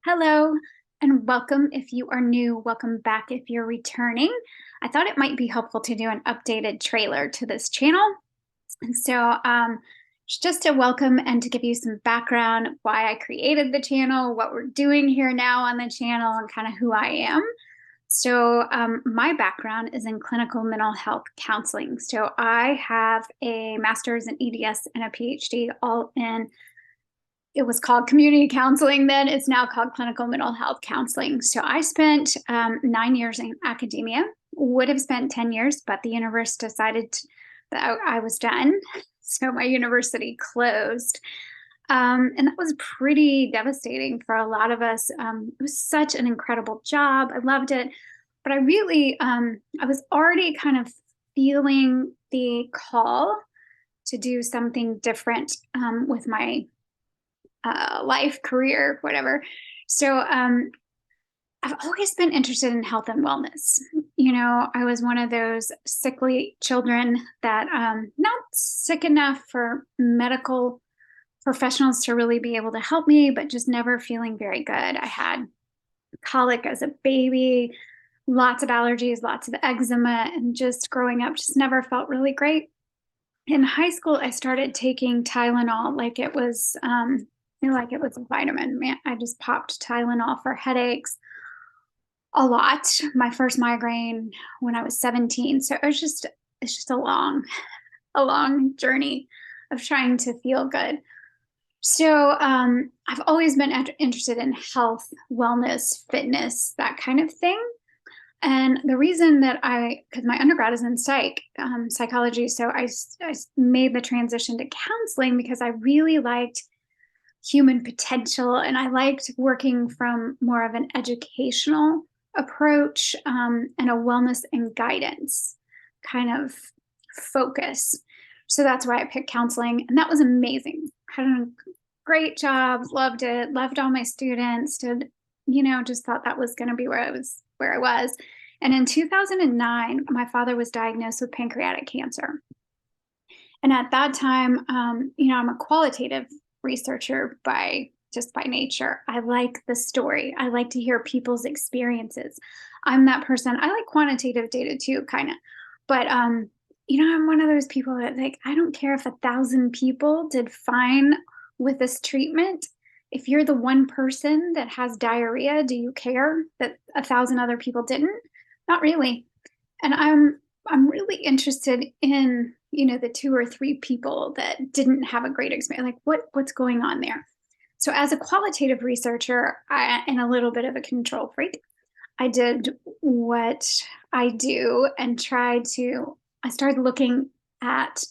Hello and welcome if you are new. Welcome back if you're returning. I thought it might be helpful to do an updated trailer to this channel. And so, just to welcome and to give you some background why I created the channel, what we're doing here now on the channel, and kind of who I am. So, my background is in clinical mental health counseling. So, I have a master's in EDS and a PhD all in it was called community counseling then. It's now called clinical mental health counseling. So I spent 9 years in academia, would have spent 10 years, but the universe decided that I was done. So my university closed. And that was pretty devastating for a lot of us. It was such an incredible job. I loved it. But I was already kind of feeling the call to do something different with my life, career, whatever. So I've always been interested in health and wellness. I was one of those sickly children that not sick enough for medical professionals to really be able to help me, but just never feeling very good. I had colic as a baby, lots of allergies, lots of eczema, and just growing up just never felt really great. In high school, I started taking Tylenol like it was a vitamin. Man, I just popped Tylenol for headaches a lot. My first migraine when I was 17. So it's just a long journey of trying to feel good. So I've always been interested in health, wellness, fitness, that kind of thing. And the reason because my undergrad is in psychology, so I made the transition to counseling because I really liked human potential and I liked working from more of an educational approach and a wellness and guidance kind of focus. So that's why I picked counseling, and that was amazing. Had a great job, loved it, loved all my students, just thought that was going to be where I was. And in 2009, my father was diagnosed with pancreatic cancer. And at that time, I'm a qualitative researcher by nature. I like the story. I like to hear people's experiences. I'm that person. I like quantitative data too, kind of. But I'm one of those people that I don't care if 1,000 people did fine with this treatment. If you're the one person that has diarrhea, do you care that 1,000 other people didn't? Not really. And I'm really interested in, the 2 or 3 people that didn't have a great experience. Like what's going on there? So as a qualitative researcher and a little bit of a control freak, I did what I do and I started looking at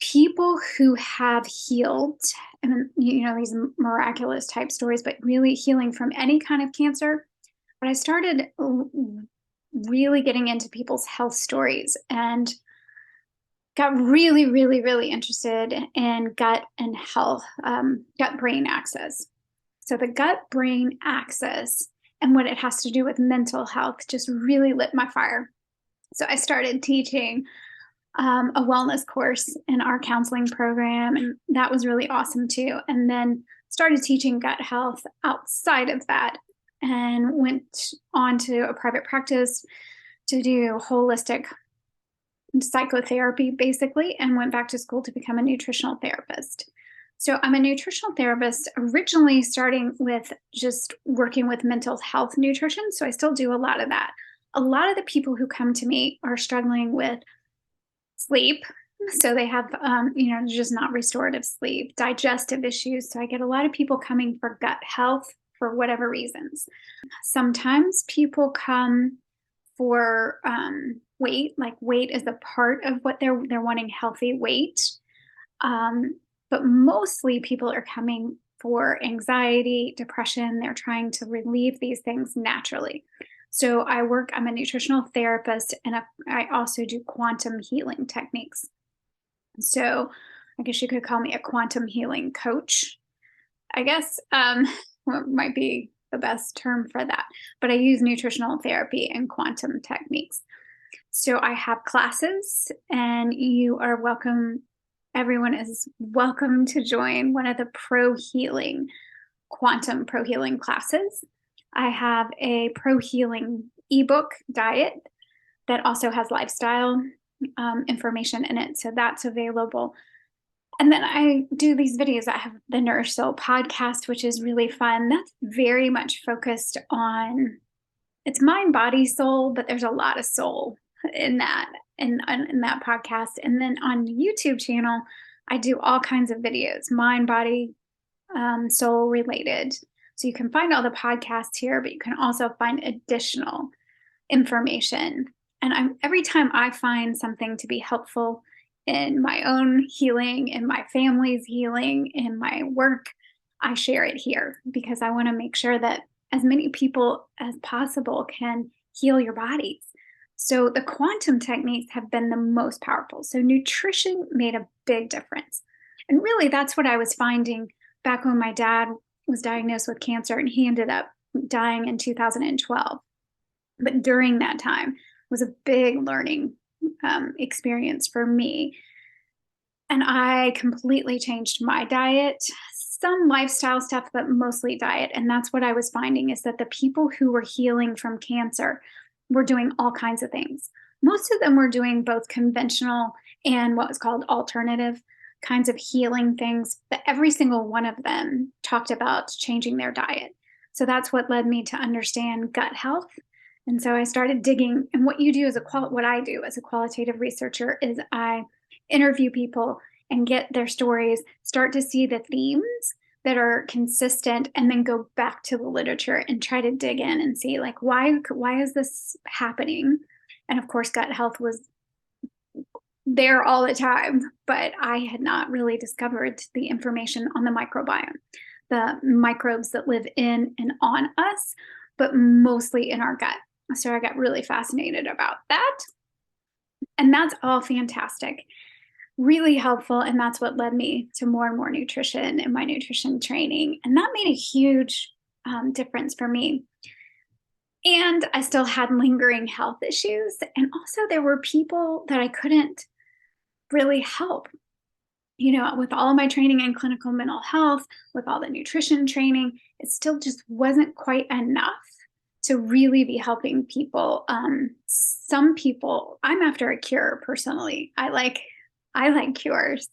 people who have healed and, these miraculous type stories, but really healing from any kind of cancer. But I started really getting into people's health stories and got really, really, really interested in gut and health, gut brain axis. So the gut brain axis and what it has to do with mental health just really lit my fire. So I started teaching a wellness course in our counseling program, and that was really awesome too. And then started teaching gut health outside of that and went on to a private practice to do holistic psychotherapy basically, and went back to school to become a nutritional therapist. So I'm a nutritional therapist originally starting with just working with mental health nutrition. So I still do a lot of that. A lot of the people who come to me are struggling with sleep. So they have, just not restorative sleep, digestive issues. So I get a lot of people coming for gut health for whatever reasons. Sometimes people come for weight, like weight is a part of what they're wanting healthy weight. But mostly people are coming for anxiety, depression. They're trying to relieve these things naturally. So I'm a nutritional therapist, and I also do quantum healing techniques. So I guess you could call me a quantum healing coach, I guess, might be the best term for that. But I use nutritional therapy and quantum techniques. So I have classes, and you are welcome. Everyone is welcome to join one of the pro healing quantum pro healing classes. I have a pro healing ebook diet that also has lifestyle information in it. So that's available. And then I do these videos. I have the Nourished Soul podcast, which is really fun. That's very much focused on, it's mind, body, soul, but there's a lot of soul in that, in that podcast. And then on the YouTube channel, I do all kinds of videos, mind, body, soul related. So you can find all the podcasts here, but you can also find additional information. And every time I find something to be helpful in my own healing, in my family's healing, in my work, I share it here because I want to make sure that as many people as possible can heal your bodies. So the quantum techniques have been the most powerful. So nutrition made a big difference. And really, that's what I was finding back when my dad was diagnosed with cancer and he ended up dying in 2012. But during that time was a big learning experience for me. And I completely changed my diet, some lifestyle stuff, but mostly diet. And that's what I was finding is that the people who were healing from cancer were doing all kinds of things. Most of them were doing both conventional and what was called alternative kinds of healing things, but every single one of them talked about changing their diet. So that's what led me to understand gut health. And so I started digging. And what you do as what I do as a qualitative researcher is I interview people and get their stories, start to see the themes that are consistent, and then go back to the literature and try to dig in and see like why is this happening? And of course, gut health was there all the time, but I had not really discovered the information on the microbiome, the microbes that live in and on us, but mostly in our gut. So I got really fascinated about that. And that's all fantastic, really helpful. And that's what led me to more and more nutrition in my nutrition training. And that made a huge difference for me. And I still had lingering health issues. And also there were people that I couldn't really help. You know, with all of my training in clinical mental health, with all the nutrition training, it still just wasn't quite enough to really be helping people. Some people, I'm after a cure personally. I like cures.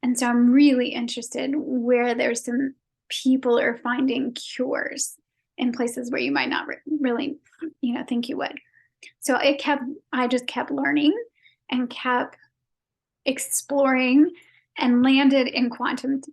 And so I'm really interested where there's some people are finding cures in places where you might not really, think you would. So I just kept learning and kept exploring and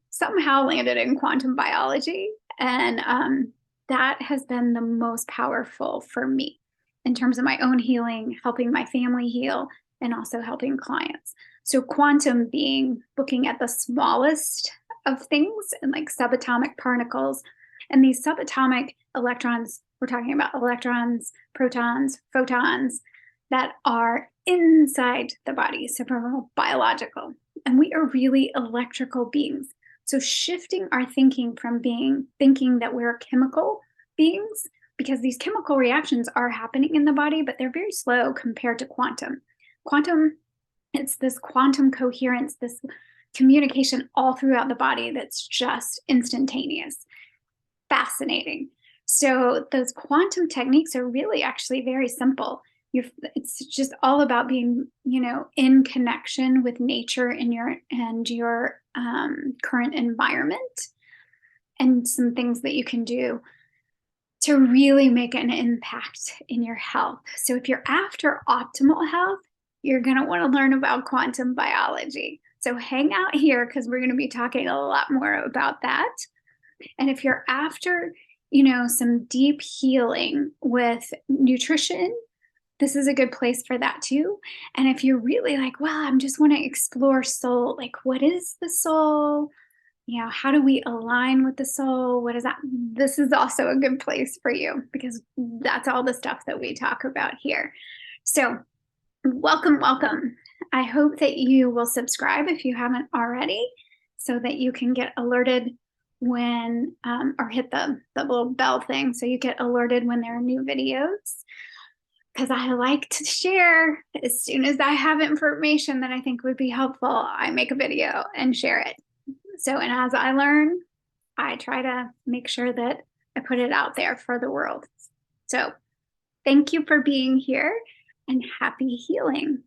somehow landed in quantum biology. And that has been the most powerful for me in terms of my own healing, helping my family heal, and also helping clients. So quantum being looking at the smallest of things and like subatomic particles. And these subatomic electrons, we're talking about electrons, protons, photons that are inside the body, so biological. And we are really electrical beings. So shifting our thinking from thinking that we're chemical beings, because these chemical reactions are happening in the body, but they're very slow compared to quantum. Quantum, it's this quantum coherence, this communication all throughout the body that's just instantaneous. Fascinating. So those quantum techniques are really actually very simple. It's just all about being, in connection with nature and your current environment, and some things that you can do to really make an impact in your health. So if you're after optimal health, you're going to want to learn about quantum biology. So hang out here because we're going to be talking a lot more about that. And if you're after, some deep healing with nutrition, this is a good place for that too. And if you're really like, well, I just want to explore soul, like what is the soul? How do we align with the soul? What is that? This is also a good place for you because that's all the stuff that we talk about here. So welcome. I hope that you will subscribe if you haven't already so that you can get alerted when, or hit the little bell thing so you get alerted when there are new videos. Because I like to share as soon as I have information that I think would be helpful, I make a video and share it. So, and as I learn, I try to make sure that I put it out there for the world. So thank you for being here and happy healing.